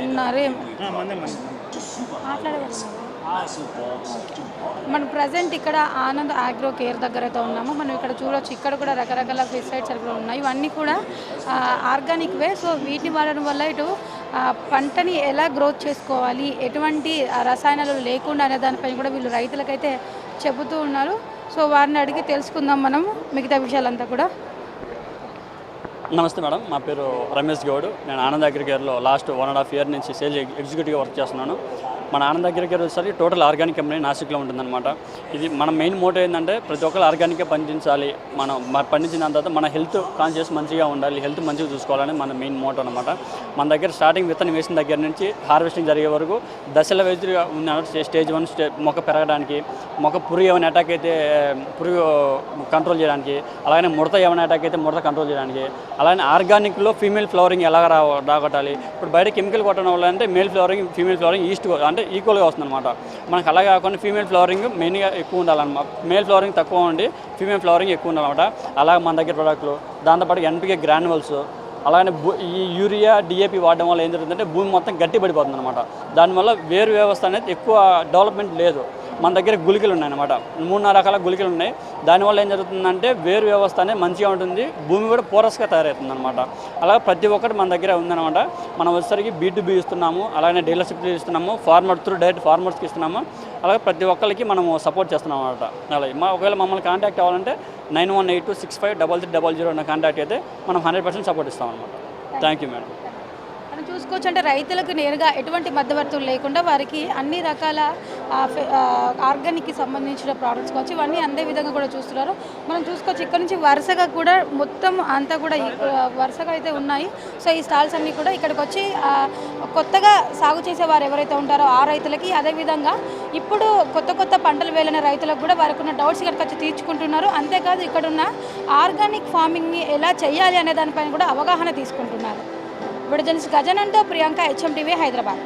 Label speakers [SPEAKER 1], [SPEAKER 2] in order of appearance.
[SPEAKER 1] ఉన్నారు మనం ప్రజెంట్ ఇక్కడ ఆనంద్ ఆగ్రో కేర్ దగ్గర అయితే ఉన్నాము. మనం ఇక్కడ చూడొచ్చు, ఇక్కడ కూడా రకరకాల పెస్టిసైడ్స్ సరుకులు ఉన్నాయి. ఇవన్నీ కూడా ఆర్గానిక్ వే. సో వీటిని వాడడం వల్ల ఇటు పంటని ఎలా గ్రోత్ చేసుకోవాలి, ఎటువంటి రసాయనాలు లేకుండా అనే దానిపైన కూడా వీళ్ళు రైతులకైతే చెబుతూ ఉన్నారు. సో వారిని అడిగి తెలుసుకుందాం మనం మిగతా విషయాలంతా కూడా.
[SPEAKER 2] నమస్తే మేడం, మా పేరు రమేష్ గౌడ్. నేను ఆనంద్ అగ్రికేర్లో లాస్ట్ 1.5 year నుంచి సేల్స్ ఎగ్జిక్యూటివ్గా వర్క్ చేస్తున్నాను. మన ఆనంద్ అగ్రికేర్ వచ్చేసరికి టోటల్ ఆర్గానిక్ కంపెనీ నాసిక్లో ఉంటుందన్నమాట. ఇది మన మెయిన్ మోటో ఏంటంటే ప్రతి ఒక్కరు ఆర్గానిక్గా పండించాలి, మనం పండించిన తర్వాత మన హెల్త్ కాన్షియస్ మంచిగా ఉండాలి, హెల్త్ మంచిగా చూసుకోవాలని మన మెయిన్ మోటో అనమాట. మన దగ్గర స్టార్టింగ్ విత్తనం వేసిన దగ్గర నుంచి హార్వెస్టింగ్ జరిగే వరకు దశల వైద్యుగా ఉన్న స్టేజ్ 1 మొక్క పెరగడానికి, మొక్క పురుగు ఏమైనా అటాక్ అయితే పురుగు కంట్రోల్ చేయడానికి, అలాగే ముడత ఏమైనా అటాక్ అయితే ముడత కంట్రోల్ చేయడానికి, అలాగే ఆర్గానిక్లో ఫీమేల్ ఫ్లవరింగ్ ఎలా రాగొట్టాలి. ఇప్పుడు బయట కెమికల్ కొట్టడం వల్ల అంటే మేల్ ఫ్లవరింగ్ ఫీమేల్ ఫ్లవరింగ్ అంటే ఈక్వల్గా వస్తుందన్నమాట. మనకు అలా కాకుండా ఫీమేల్ ఫ్లవరింగ్ మెయిన్గా ఎక్కువ ఉండాలన్నమాట. మేల్ ఫ్లవరింగ్ తక్కువ ఉండి ఫీమేల్ ఫ్లవరింగ్ ఎక్కువ ఉండాలన్నమాట. అలాగే మన దగ్గర ప్రోడక్ట్లు దాంతోపాటు ఎన్పికే గ్రాన్యువల్స్, అలాగే ఈ యూరియా డిఏపి వాడడం వల్ల ఏం జరుగుతుందంటే భూమి మొత్తం గట్టి పడిపోతుంది అనమాట. దానివల్ల వేరు వ్యవస్థ అనేది ఎక్కువ డెవలప్మెంట్ లేదు. మన దగ్గర గుళికలు ఉన్నాయన్నమాట, 3-4 రకాల గుళికలు ఉన్నాయి. దానివల్ల ఏం జరుగుతుందంటే వేరు వ్యవస్థ అనేది మంచిగా ఉంటుంది, భూమి కూడా పోరస్గా తయారవుతుంది అనమాట. అలాగే ప్రతి ఒక్కటి మన దగ్గర ఉందన్నమాట. మనం వచ్చేసరికి B2B ఇస్తున్నాము, అలాగే డీలర్షిప్ ఇస్తున్నాము, ఫార్మర్ త్రూ డైరెక్ట్ ఫార్మర్స్కి ఇస్తున్నాము. అలాగే ప్రతి ఒక్కరికి మనము సపోర్ట్ చేస్తున్నాం అనమాట. అలాగే ఒకవేళ మమ్మల్ని కాంటాక్ట్ అవ్వాలంటే 9182653300 ఉన్న కాంటాక్ట్ అయితే మనం 100% సపోర్ట్ ఇస్తాం అనమాట. Thank you madam.
[SPEAKER 1] మనం చూసుకోవచ్చు, అంటే రైతులకు నేరుగా ఎటువంటి మధ్యవర్తులు లేకుండా వారికి అన్ని రకాల ఆర్గానిక్కి సంబంధించిన ప్రోడక్ట్స్ కావచ్చు ఇవన్నీ అందే విధంగా కూడా చూస్తున్నారు. మనం చూసుకోవచ్చు ఇక్కడ నుంచి వరుసగా కూడా మొత్తం అంతా కూడా వరుసగా అయితే ఉన్నాయి. సో ఈ స్టాల్స్ అన్నీ కూడా ఇక్కడికి వచ్చి కొత్తగా సాగు చేసేవారు ఎవరైతే ఉంటారో ఆ రైతులకి, అదేవిధంగా ఇప్పుడు కొత్త పంటలు వేలిన రైతులకు కూడా వారికి ఉన్న డౌట్స్ ఇక్కడికి వచ్చి తీర్చుకుంటున్నారు. అంతేకాదు ఇక్కడున్న ఆర్గానిక్ ఫార్మింగ్ని ఎలా చేయాలి అనే దానిపైన కూడా అవగాహన తీసుకుంటున్నారు. వీడియో జర్నలిస్ట్ గజనంతో ప్రియాంక, HMTV, హైదరాబాద్.